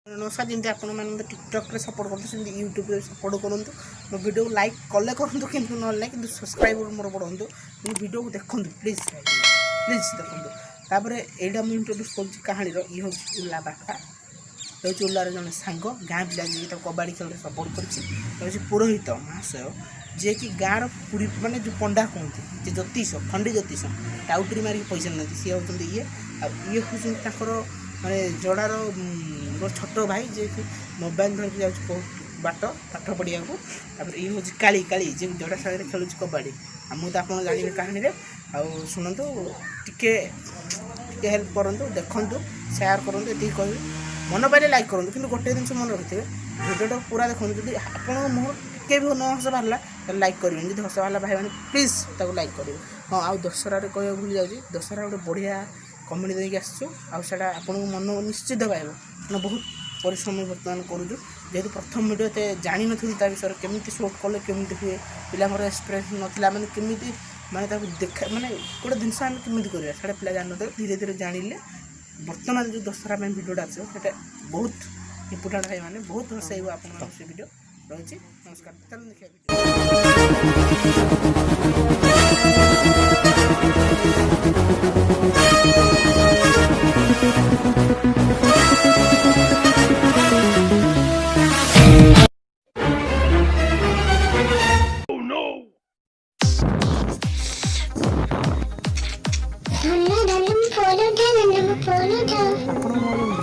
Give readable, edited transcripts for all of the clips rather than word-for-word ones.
नमस्कार जमी आप टिकटक सपोर्ट करते यूट्यूब सपोर्ट करूँ मो वीडियो लाइक कले करूँ कि ना सब्सक्राइब मोर बढ़ाऊँ वीडियो को देखूँ प्लीज प्लीज देखूँ यहाँ मुझे इंट्रोड्यूस कर कहानी ये हूँ उल्ला बापा ये हूँ उल्लार जन सांग गाँ पिला जी कबाड़ी खेल सपोर्ट कर पुरोहित महाशय जे कि गाँव पूरी माने जो पंडा कहते जे ज्योतिष खंडी ज्योतिष टाउटरी मारिक पैसा ना सी होती ये ये हूँ माने जड़ार मोर छोट भाई जे कि मोबाइल धरिक जा बहुत बाट पाठ पढ़िया को ये हूँ काली काली जे जड़ा सागर खेलु कबाड़ी मुझे आप जानवे कहानी आउ शुणु टिके हेल्प करूँ देखूँ सेयार करूँ ये कह मन पाइले लाइक करूँ कि गोटे जिन मन रखिए भिडियो पूरा देखो जब आपको मुँह टे भी न हस बाहर लाइक करेंगे जब हस बाहर भाई मैंने प्लीज लाइक करेंगे हाँ आउ दशहरा कह भूली जाऊँगी दशहरा गोटे बढ़िया कमेडी देके आसचु आटा आपको मन निश्चित पाइब मैं बहुत परिश्रम बर्तमान करूँ जेहतु प्रथम वीडियो ये जानी नी विषय केमी शूट कले केमी हुए पिलांर एक्सपीरियंस नाला मैंने केमी माने देखा माने गोटे जिनस आम केमी करवा से पिला जान धीरे धीरे जानिले बर्तमान जो दशहरा में वीडियोटा आसो बहुत इम्पोर्टाट भाई मैंने बहुत हसाइब आप वीडियो रही नमस्कार चल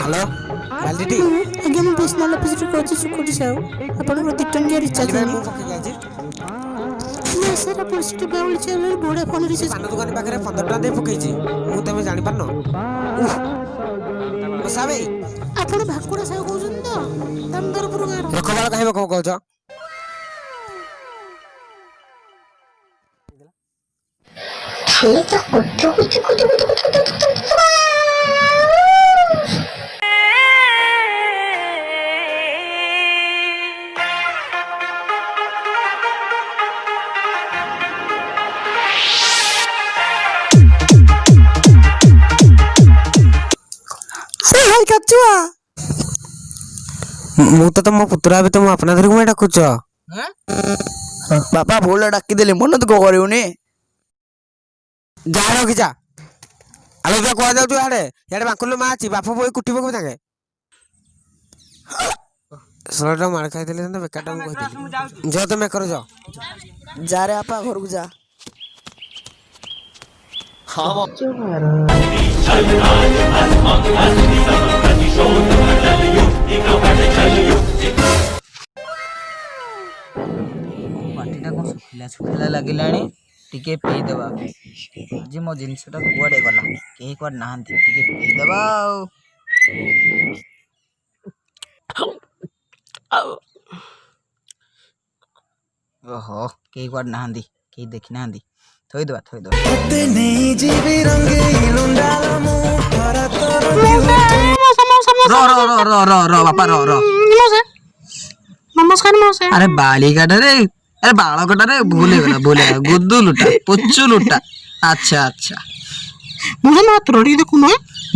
हेलो मालदीदी आज्ञा मैं पर्सनल ऑफिस रे कोची सुकुटी साउ आपण को दिटंगिया रिचार्ज मैं नहीं पके गाजी ना सर पोस्ट बाउल चैनल बोडा फोन रिचार्ज पान दुकान पाखरे 15 टका दे पकेची मु तमे जानि पारनो ओसा भाई आपण भाकुड़ा साउ कहउछन तो दमदरपुर गार रखवाला कहबो को कहछ ठीक है कुछ मु तो मो पुतरा भी तुम अपना धर को डाकुछ बापा बोल डाकी देले मन तो को करिउनी जा रखी जा आलो जा को जाउ तू हाडे याडे बाकुल मा अछि बापा बोई कुटिबो को ताके सलटा मार खाइ देले न बेकाटा को कहि जो तमे करो जा जा रे आपा घर को जा हां माटीटा कौन सुखिला सुखिला लगिलानी टिके पी देबा आज मो जिनसटा कुआडे गला केही कुआड नाहंती टिके पी देबा ओहो केही कुआड नाहंती केही देखि नाहंती थोई देबा रो बापा रो नमस्कार मौसा अरे बालिकाटा रे अरे बालकटा रे भूले गुद्दू लुटा पुच्चू लुटा अच्छा अच्छा मुझे हाथ रोड़ी देखु न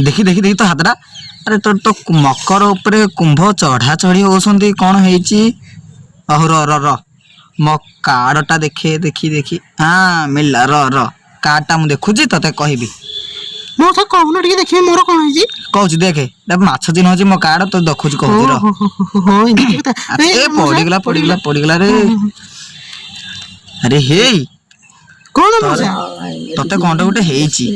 देखी तो हाथटा अरे तो मकर ऊपर कुंभ चढ़ा चढ़ी होसंती कौन हेची अहो रो मो कार्डटा देखी हाँ मिलला रो कार्डटा मु देखुची तते कहबी मौसा कहून टिके देखिए मोर कोन हेची कहूची देखे माछ दिन होची मो कार्ड तो देखुची कहूची रो हां इनकी बता ए पड़ीगला रे अरे हे कोन मौसा तते कोनटा गुटे हेची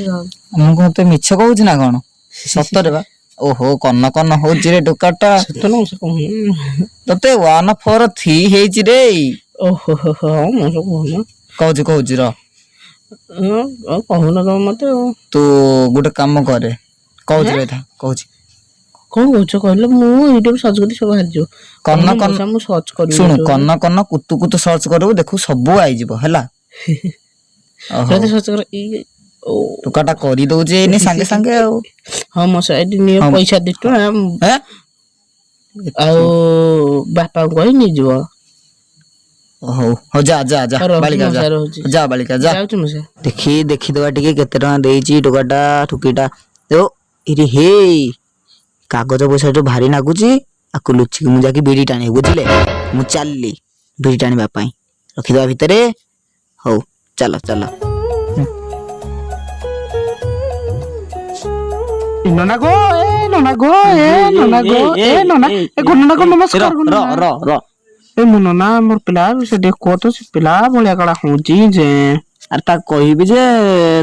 मु कोते मिछ कहूची ना कोन सत्तरे बा ओहो कन्न होची रे टोकाटा सत्तो मौसा कहून तते 143 हेची रे ओहो हां मौसा कहूची रो कहून तो मते तू गुटे काम करे कहूची रे था कहूची कौन कहछ कहले मु यूट्यूब सर्च करती सब हार जो कन्न मु सर्च करू सुन कन्न कुतु सर्च करबो देखु सब आइ जिवो हला जल्दी सर्च कर ई टुकाटा करी दउ जे नि संगे संगे आ हां मो साइड नि पैसा देतो हैं आ बापा कोइ नि जो हो जा बालिका जा बालिका जा देखी दवा टिके केते टका देइची टुकाटा ठुकीटा तो इरे हे कागज पैसा तो भारी नागुची आकु लुचिक मु जाके बीड़ी टाणी बुझिले मु चलली बीड़ी टाणीबा पई रखिदवा भितरे हौ चलो चलो नना गो ए नना गो ए नना गो ए नना ए नना गो नमस्कार र र र ए मु नना मोर पिला से देखो तो से पिला भलिया कड़ा होची जे अरे ता कहबी जे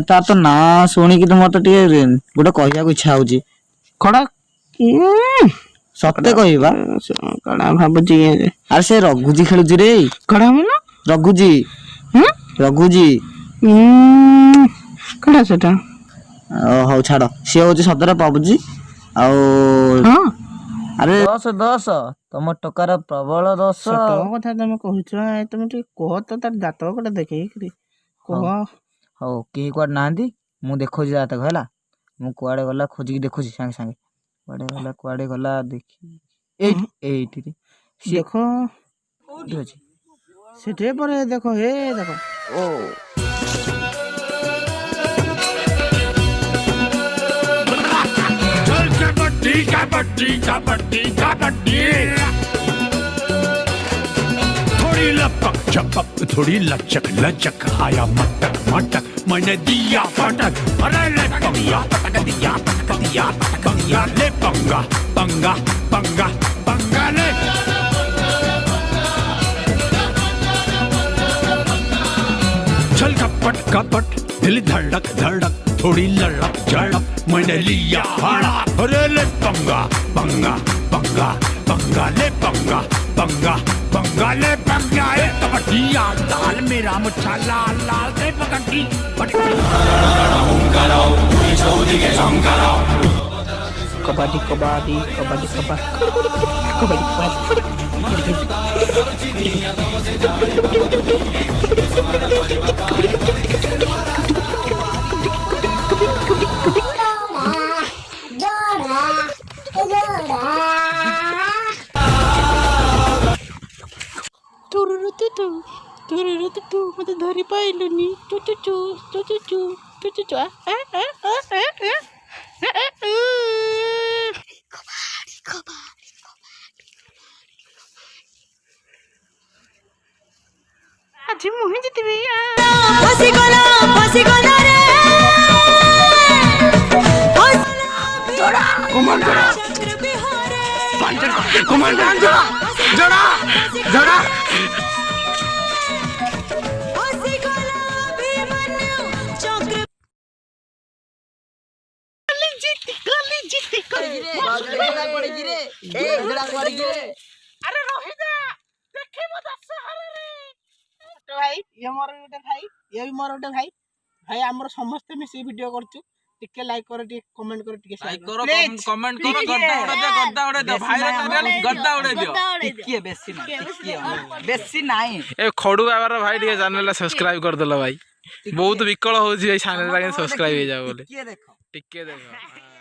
ता तो ना शुणी कि मत टे गोटे कहया इच्छा होची कड़ा सत्य कहबा कड़ा भाबुची जे अरे से रघुजी खेलुची रे कड़ा मला रघुजी रघुजी कड़ा सेटा हौ छाड़ सी हूँ सतरे पाबुजी हाँ अरे दस दस तुम टकार प्रबल दस कथा तुम कहूछ तुम कह तो तार जातक गोटे देखे कह हौ केही कुआडे नांदी मु देखो जातक हैला मु कुआडे गला खोजिकी देखुची संगे संगे कुआडे गला देखी एठी रे देखो कोठी अछि सेठे पर देखो हे देखो ओ कबड्डी कबड्डी कबड्डी थोड़ी लपक झपक थोड़ी लचक लचक आया मटक मटक मैंने दिया पटक अरे ले पंगा पटक दिया पंगा ले पंगा पंगा पंगा पंगा ले चल कपट कपट दिल धड़क धड़क थोड़ी लड़क झड़क मैंने लिया भाड़ा अरे ले पंगा पंगा पंगा पंगा ले पंगा पंगा पंगा ले पंगा ए कबड्डिया दाल मेरा मुच्छा लाल लाल दे पकड़ी कबड्डी कबड्डी कबड्डी कबड्डी तू मत धरी पाइलुनी चू चू चू चू चू चू चू चू चू आज मुहे जितबी फसी गला रे जोड़ा कमांडर कमांडर जोड़ा जोड़ा अरे रोहित देखिबो दशहरा रे भाई ये मोर गोटे भाई ये भी मोर गोटे भाई भाई हमर समस्त मिसी वीडियो करछु टिके लाइक कर टिके कमेंट कर टिके शेयर करो कमेंट करो गद्दा उड़े दे भाई रे गद्दा उड़े दियो टिके बेसी नाही ए खडू बाबार भाई टिके चैनल सब्सक्राइब कर देला भाई बहुत विकल हो जी चैनल ला सब्सक्राइब हो जाओ बोले टिके देखो